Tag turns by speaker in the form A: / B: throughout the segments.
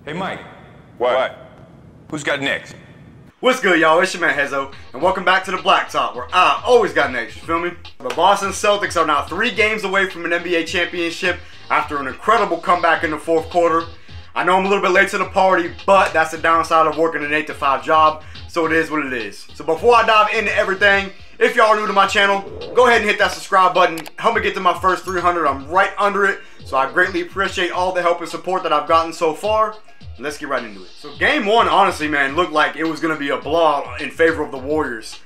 A: Hey, Mike. What? Who's got next?
B: What's good, y'all? It's your man Hezo, and welcome back to the Blacktop, where I always got next, you feel me? The Boston Celtics are now 3 games away from an NBA championship after an incredible comeback in the fourth quarter. I know I'm a little bit late to the party, but that's the downside of working an 8 to 5 job, so it is what it is. So before I dive into everything, if y'all are new to my channel, go ahead and hit that subscribe button. Help me get to my first 300. I'm right under it, so I greatly appreciate all the help and support that I've gotten so far. Let's get right into it. So game one, honestly, man, looked like it was going to be a blowout in favor of the Warriors.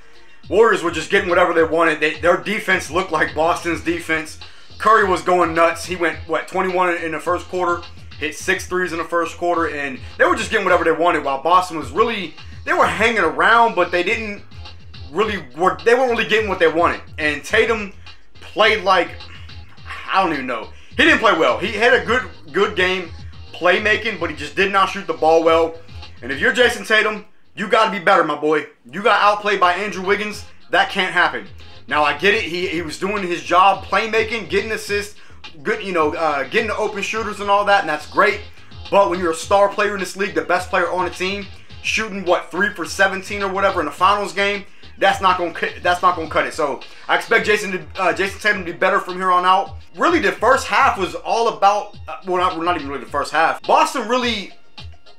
B: Warriors were just getting whatever they wanted. Their defense looked like Boston's defense. Curry was going nuts. He went, what, 21 in the first quarter, hit 6 threes in the first quarter, and they were just getting whatever they wanted, while Boston was really, they were hanging around, but they weren't really getting what they wanted. And Tatum played like, I don't even know. He didn't play well. He had a good game playmaking, but he just did not shoot the ball well. And if you're Jason Tatum, you got to be better, my boy. You got outplayed by Andrew Wiggins. That can't happen. Now, I get it. He was doing his job, playmaking, getting assists, good, getting the open shooters and all that, and that's great. But when you're a star player in this league, the best player on the team, shooting, what, 3 for 17 or whatever in the finals game, that's not gonna cut it. So I expect Jason Tatum to be better from here on out. Really, the first half was all about, well, not even really the first half. Boston really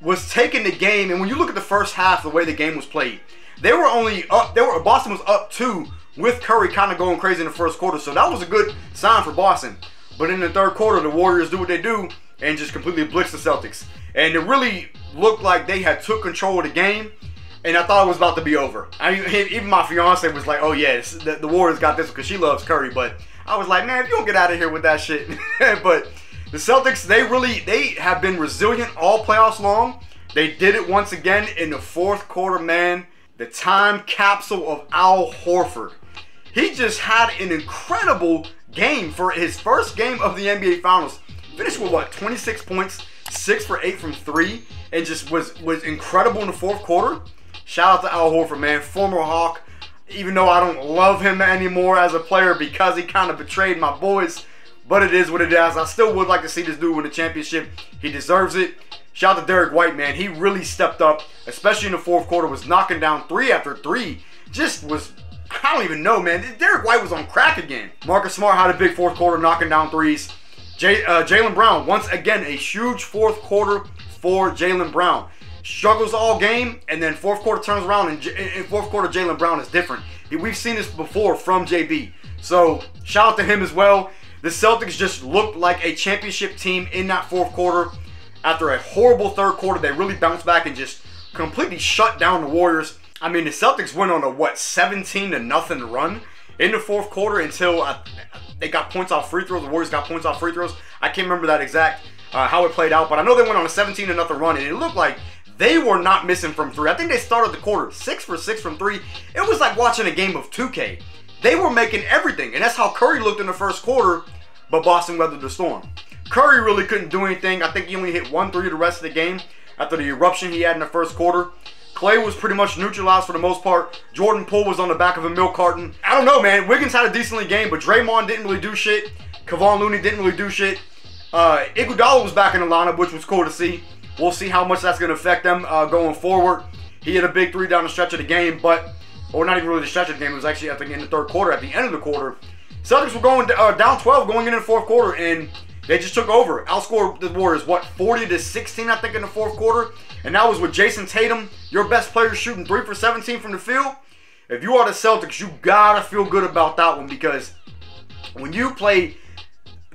B: was taking the game, and when you look at the first half, the way the game was played, they were only up. Boston was up 2 with Curry kind of going crazy in the first quarter. So that was a good sign for Boston. But in the third quarter, the Warriors do what they do and just completely blitz the Celtics. And it really looked like they had took control of the game. And I thought it was about to be over. I mean, even my fiance was like, oh yeah, the Warriors got this because she loves Curry. But I was like, man, if you don't get out of here with that shit. But the Celtics, they have been resilient all playoffs long. They did it once again in the fourth quarter, man. The time capsule of Al Horford. He just had an incredible game for his first game of the NBA Finals. Finished with what, 26 points, 6 for 8 from 3, and just was incredible in the fourth quarter. Shout out to Al Horford, man, former Hawk. Even though I don't love him anymore as a player because he kind of betrayed my boys, but it is what it is. I still would like to see this dude win the championship. He deserves it. Shout out to Derek White, man. He really stepped up, especially in the fourth quarter, was knocking down 3 after 3. Just was, I don't even know, man. Derek White was on crack again. Marcus Smart had a big fourth quarter, knocking down 3s. Jaylen Brown, once again, a huge fourth quarter for Jaylen Brown. Struggles all game, and then fourth quarter turns around, and in fourth quarter, Jaylen Brown is different. We've seen this before from JB. So, shout out to him as well. The Celtics just looked like a championship team in that fourth quarter. After a horrible third quarter, they really bounced back and just completely shut down the Warriors. I mean, the Celtics went on a, what, 17-0 run in the fourth quarter until they got points off free throws. The Warriors got points off free throws. I can't remember that exact how it played out, but I know they went on a 17-0 run, and it looked like they were not missing from 3. I think they started the quarter 6 for 6 from 3. It was like watching a game of 2K. They were making everything, and that's how Curry looked in the first quarter, but Boston weathered the storm. Curry really couldn't do anything. I think he only hit 1 3 the rest of the game after the eruption he had in the first quarter. Clay was pretty much neutralized for the most part. Jordan Poole was on the back of a milk carton. I don't know, man. Wiggins had a decent game, but Draymond didn't really do shit. Kevon Looney didn't really do shit. Iguodala was back in the lineup, which was cool to see. We'll see how much that's going to affect them going forward. He hit a big 3 down the stretch of the game, or not even really the stretch of the game. It was actually, I think, in the third quarter, at the end of the quarter. Celtics were going down 12 going into the fourth quarter, and they just took over. Outscored the Warriors, what, 40-16, I think, in the fourth quarter. And that was with Jason Tatum, your best player, shooting 3 for 17 from the field. If you are the Celtics, you got to feel good about that one, because when you play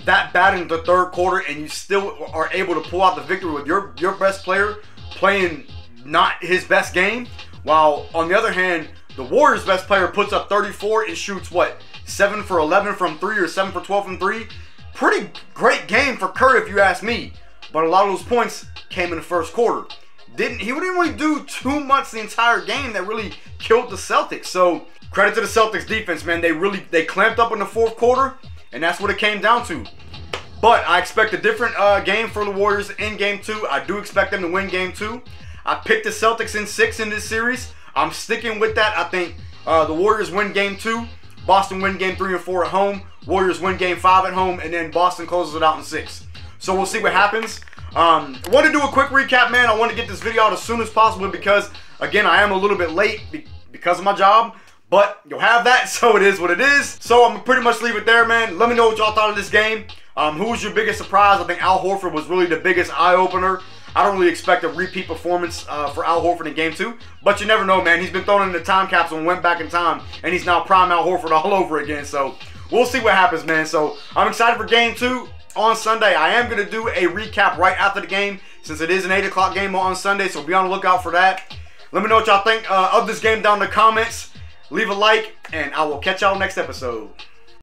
B: that bad in the third quarter and you still are able to pull out the victory with your best player playing not his best game, while on the other hand, the Warriors' best player puts up 34 and shoots, what, 7 for 11 from 3 or 7 for 12 from 3. Pretty great game for Curry if you ask me, but a lot of those points came in the first quarter. He didn't really do too much the entire game that really killed the Celtics. So credit to the Celtics defense, man. They clamped up in the fourth quarter, and that's what it came down to. But I expect a different game for the Warriors in Game 2. I do expect them to win Game 2. I picked the Celtics in 6 in this series. I'm sticking with that. I think the Warriors win Game 2. Boston win Game 3 and 4 at home. Warriors win Game 5 at home, and then Boston closes it out in 6. So we'll see what happens. I want to do a quick recap, man. I want to get this video out as soon as possible because, again, I am a little bit late because of my job. But you'll have that, so it is what it is. So I'm going to pretty much leave it there, man. Let me know what y'all thought of this game. Who was your biggest surprise? I think Al Horford was really the biggest eye-opener. I don't really expect a repeat performance for Al Horford in Game 2. But you never know, man. He's been thrown in the time capsule and went back in time. And he's now prime Al Horford all over again. So we'll see what happens, man. So I'm excited for Game 2 on Sunday. I am going to do a recap right after the game since it is an 8 o'clock game on Sunday. So be on the lookout for that. Let me know what y'all think of this game down in the comments. Leave a like, and I will catch y'all next episode.